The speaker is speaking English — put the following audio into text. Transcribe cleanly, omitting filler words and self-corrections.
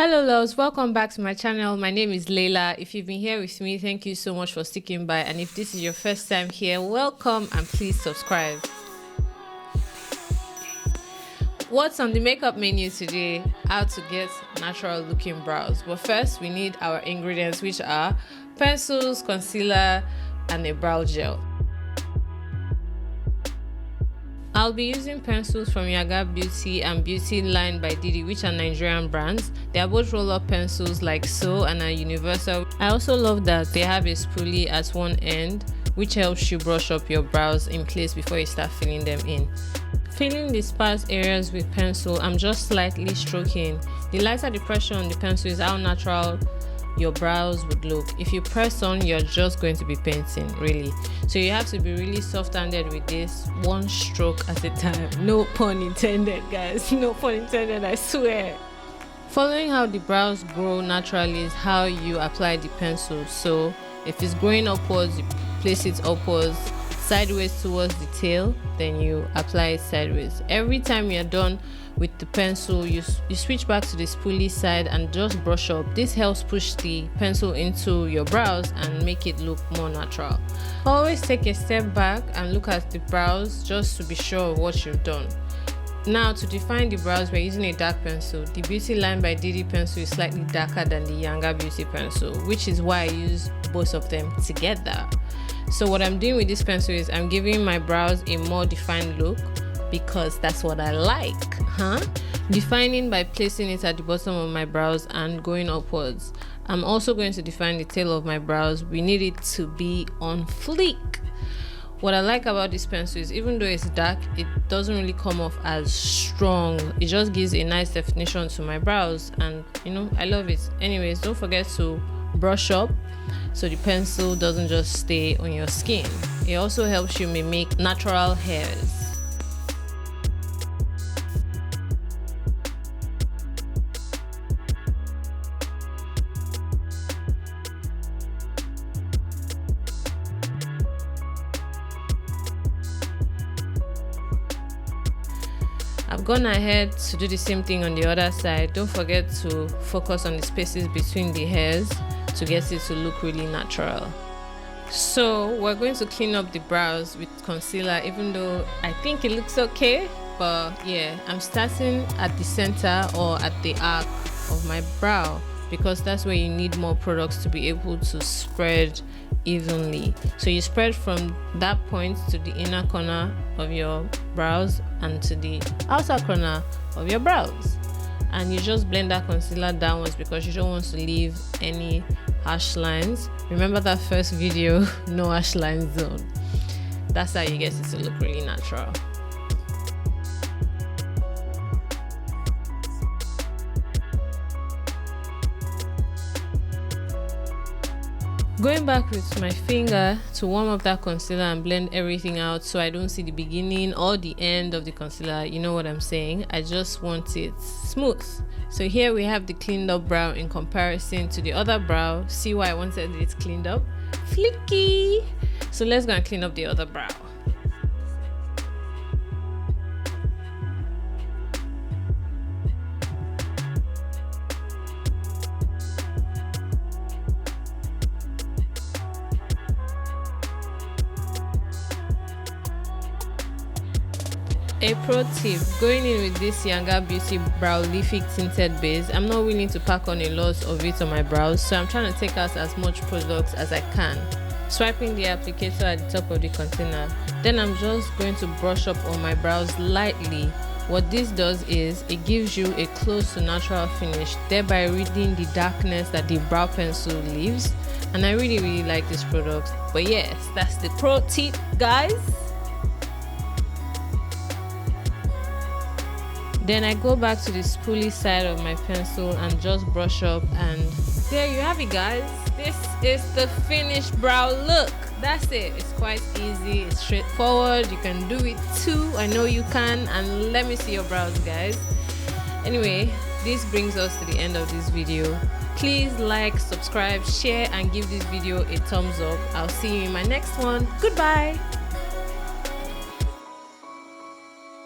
Hello loves, welcome back to my channel. My name is Laila. If you've been here with me, thank you so much for sticking by, and if this is your first time here, welcome and please subscribe. What's on the makeup menu today? How to get natural looking brows. But first we need our ingredients, which are pencils, concealer and a brow gel. I'll be using pencils from Yanga Beauty and BeautyLineByDidi, which are Nigerian brands. They are both roll-up pencils like so and are universal. I also love that they have a spoolie at one end, which helps you brush up your brows in place before you start filling them in. Filling the sparse areas with pencil, I'm just slightly stroking. The lighter the pressure on the pencil is how natural your brows would look. If you press on, you're just going to be painting, really. So you have to be really soft-handed with this, one stroke at a time. No pun intended, guys. No pun intended, I swear. Following how the brows grow naturally is how you apply the pencil. So if it's growing upwards, you place it upwards, sideways towards the tail, then you apply it sideways. Every time you're done with the pencil, you switch back to the spoolie side and just brush up. This helps push the pencil into your brows and make it look more natural. Always take a step back and look at the brows just to be sure of what you've done. Now to define the brows, we're using a dark pencil. The BeautyLineByDidi pencil is slightly darker than the Yanga Beauty pencil, which is why I use both of them together. So what I'm doing with this pencil is I'm giving my brows a more defined look, because that's what I like, Defining by placing it at the bottom of my brows and going upwards. I'm also going to define the tail of my brows. We need it to be on fleek. What I like about this pencil is even though it's dark, it doesn't really come off as strong. It just gives a nice definition to my brows, and I love it. Anyways, don't forget to brush up so the pencil doesn't just stay on your skin. It also helps you mimic natural hairs. I've gone ahead to do the same thing on the other side. Don't forget to focus on the spaces between the hairs to get it to look really natural. So we're going to clean up the brows with concealer, even though I think it looks okay, but yeah, I'm starting at the center or at the arc of my brow, because that's where you need more products to be able to spread evenly. So you spread from that point to the inner corner of your brows and to the outer corner of your brows, and you just blend that concealer downwards because you don't want to leave any harsh lines. Remember that first video, no harsh line zone. That's how you get it to look really natural. Going back with my finger to warm up that concealer and blend everything out so I don't see the beginning or the end of the concealer. You know what I'm saying? I just want it smooth. So here we have the cleaned up brow in comparison to the other brow. See why I wanted it cleaned up? Flicky! So let's go and clean up the other brow. A pro tip, going in with this Yanga Beauty Browlific tinted base, I'm not willing to pack on a lot of it on my brows, so I'm trying to take out as much products as I can. Swiping the applicator at the top of the container, then I'm just going to brush up on my brows lightly. What this does is it gives you a close to natural finish, thereby reading the darkness that the brow pencil leaves, and I really like this product. But yes, that's the pro tip, guys. Then I go back to the spoolie side of my pencil and just brush up, and there you have it, guys. This is the finished brow look. That's it. It's quite easy, it's straightforward. You can do it too. I know you can, and let me see your brows, guys. Anyway, this brings us to the end of this video. Please like, subscribe, share and give this video a thumbs up. I'll see you in my next one. Goodbye.